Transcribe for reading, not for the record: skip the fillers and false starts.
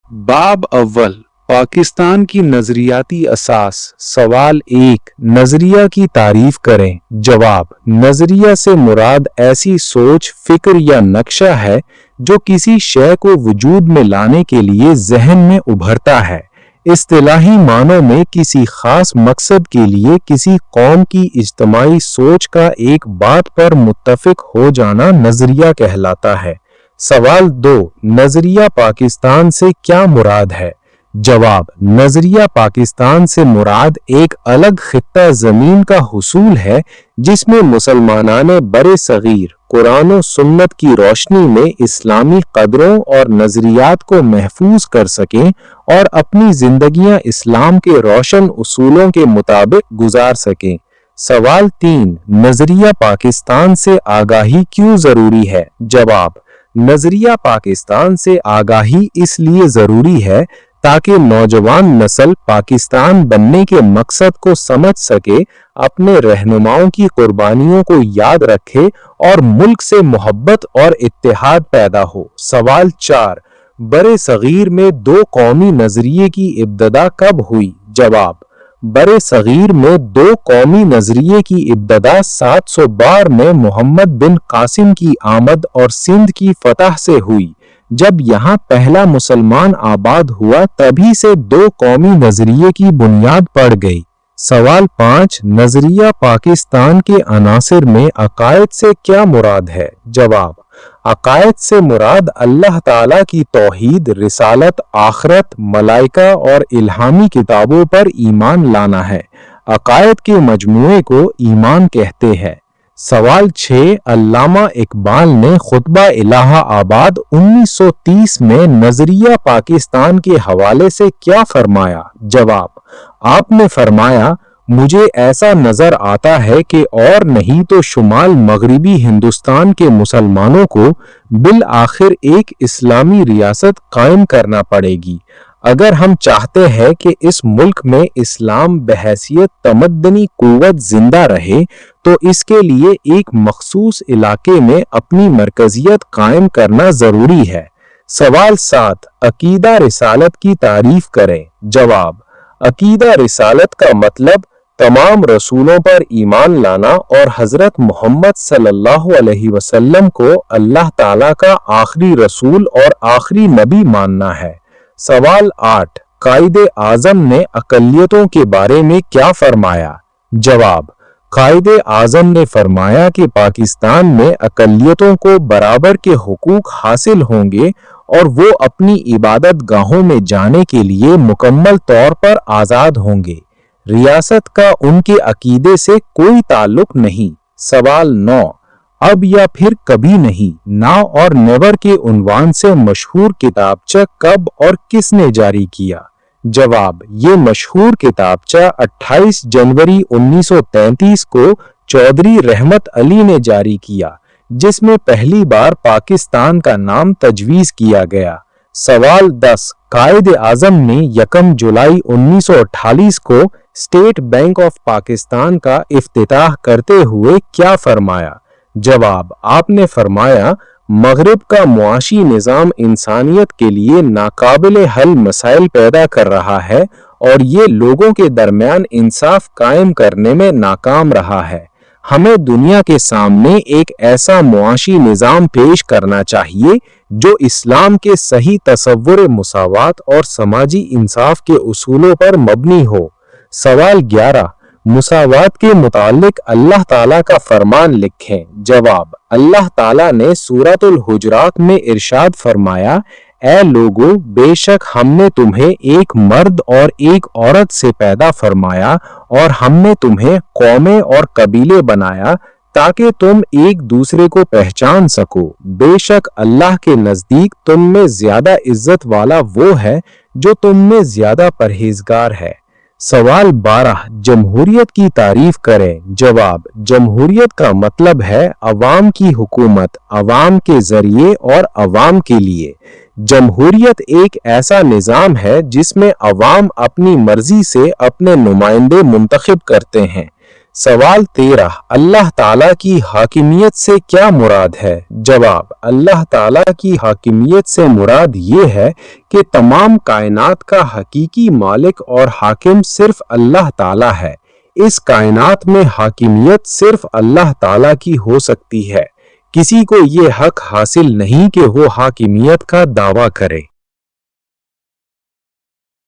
बाब अव्वल पाकिस्तान की नजरियाती असास। सवाल 1, नजरिया की तारीफ करें। जवाब, नजरिया से मुराद ऐसी सोच, फिक्र या नक्शा है जो किसी शय को वजूद में लाने के लिए जहन में उभरता है। इस्तिलाही मानों में किसी खास मकसद के लिए किसी कौम की इज्तिमाई सोच का एक बात पर मुत्तफिक हो जाना नजरिया कहलाता है। सवाल 2, नजरिया पाकिस्तान से क्या मुराद है। जवाब, नजरिया पाकिस्तान से मुराद एक अलग खित्ता जमीन का हुसूल है जिसमें मुसलमानाने बरे सगीर कुरान और सुन्नत की रोशनी में इस्लामी कदरों और नजरियात को महफूज कर सकें और अपनी जिंदगियां इस्लाम के रोशन उसूलों के मुताबिक गुजार सकें। सवाल 3, नजरिया पाकिस्तान से आगाही क्यों जरूरी है। जवाब, नजरिया पाकिस्तान से आगाही इसलिए जरूरी है ताकि नौजवान नस्ल पाकिस्तान बनने के मकसद को समझ सके, अपने रहनुमाओं की कुर्बानियों को याद रखे और मुल्क से मोहब्बत और इत्तेहाद पैदा हो। सवाल 4, बरे सगीर में दो कौमी नजरिए की इब्तदा कब हुई। जवाब, बरे सगीर में दो कौमी नजरिए की इब्तदा 712 में मोहम्मद बिन कासिम की आमद और सिंध की फतह से हुई। जब यहाँ पहला मुसलमान आबाद हुआ तभी से दो कौमी नजरिए की बुनियाद पड़ गई। सवाल 5, नजरिया पाकिस्तान के अनासिर में अकायद से क्या मुराद है। जवाब, अकायद से मुराद अल्लाह ताला की तौहीद, रिसालत, आखरत, मलाइका और इल्हामी किताबों पर ईमान लाना है। अकायद के मजमूए को ईमान कहते हैं। सवाल 6, अल्लामा इकबाल ने खुतबा इलाहाबाद 1930 में नजरिया पाकिस्तान के हवाले से क्या फरमाया। जवाब, आपने फरमाया, मुझे ऐसा नजर आता है कि और नहीं तो शुमाल मगरिबी हिंदुस्तान के मुसलमानों को बिल आखिर एक इस्लामी रियासत कायम करना पड़ेगी। अगर हम चाहते हैं कि इस मुल्क में इस्लाम बहैसियत तमद्दनी कुव्वत जिंदा रहे तो इसके लिए एक मखसूस इलाके में अपनी मरकजियत कायम करना जरूरी है। सवाल 7, अकीदा रिसालत की तारीफ करें। जवाब, अकीदा रिसालत का मतलब तमाम रसूलों पर ईमान लाना और हजरत मोहम्मद सल्लल्लाहु अलैहि वसल्लम को अल्लाह ताला का आखिरी रसूल और आखिरी नबी मानना है। सवाल 8, कायदे आजम ने अकलियतों के बारे में क्या फरमाया। जवाब, कायदे आजम ने फरमाया कि पाकिस्तान में अकलियतों को बराबर के हुकूक हासिल होंगे और वो अपनी इबादत गाहों में जाने के लिए मुकम्मल तौर पर आज़ाद होंगे। रियासत का उनके अकीदे से कोई ताल्लुक नहीं। सवाल 9, अब या फिर कभी नहीं, नाउ और नेवर के उन्वान से मशहूर किताबचा कब और किसने जारी किया। जवाब, ये मशहूर किताबचा 28 जनवरी 1933 को चौधरी रहमत अली ने जारी किया, जिसमें पहली बार पाकिस्तान का नाम तजवीज किया गया। सवाल 10, कायदे आजम ने 1 जुलाई 1948 को स्टेट बैंक ऑफ पाकिस्तान का इफ्तिताह करते हुए क्या फरमाया। जवाब, आपने फरमाया, मगरिब का मुआशी निज़ाम इंसानियत के लिए नाकाबिले हल मसाइल पैदा कर रहा है और ये लोगों के दरमियान इंसाफ कायम करने में नाकाम रहा है। हमें दुनिया के सामने एक ऐसा मुआशी निज़ाम पेश करना चाहिए जो इस्लाम के सही तसव्वुर मुसावात और समाजी इंसाफ के उसूलों पर मबनी हो। सवाल 11, मुसावात के मुतालिक अल्लाह ताला का फरमान लिखें। जवाब, अल्लाह ताला ने सूरतुल हुजरात में इरशाद फरमाया, ऐ लोगो, बेशक हमने तुम्हें एक मर्द और एक औरत से पैदा फरमाया और हमने तुम्हें कौमें और कबीले बनाया ताकि तुम एक दूसरे को पहचान सको। बेशक अल्लाह के नजदीक तुम में ज्यादा इज्जत वाला वो है जो तुम में ज्यादा परहेजगार है। सवाल 12, जमहूरियत की तारीफ करें। जवाब, जमहूरियत का मतलब है अवाम की हुकूमत, अवाम के जरिए और अवाम के लिए। जमहूरियत एक ऐसा निज़ाम है जिसमें अवाम अपनी मर्जी से अपने नुमाइंदे मुंतखब करते हैं। سوال 13، اللہ تعالیٰ کی حاکمیت سے کیا مراد ہے؟ جواب، اللہ تعالیٰ کی حاکمیت سے مراد یہ ہے کہ تمام کائنات کا حقیقی مالک اور حاکم صرف اللہ تعالیٰ ہے۔ اس کائنات میں حاکمیت صرف اللہ تعالیٰ کی ہو سکتی ہے۔ کسی کو یہ حق حاصل نہیں کہ وہ حاکمیت کا دعویٰ کرے۔